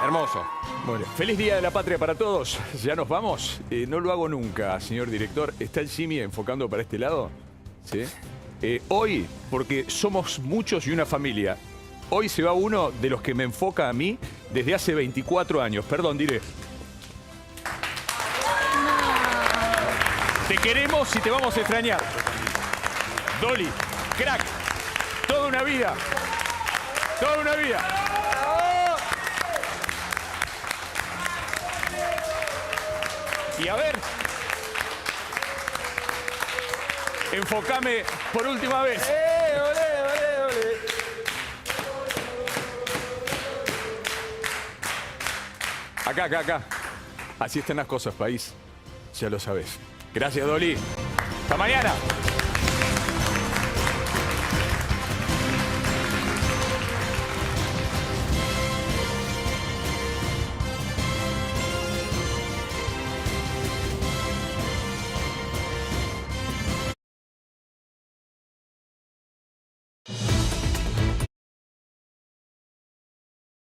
Hermoso. Bueno, feliz Día de la Patria para todos. ¿Ya nos vamos? No lo hago nunca, señor director. ¿Está el Jimmy enfocando para este lado? ¿Sí? Hoy, porque somos muchos y una familia, hoy se va uno de los que me enfoca a mí desde hace 24 años. Perdón, diré. Te queremos y te vamos a extrañar. Dolly, crack, toda una vida. Toda una vida. Y a ver, enfócame por última vez. Olé. Acá. Así están las cosas, país. Ya lo sabes. Gracias, Dolly. Hasta mañana.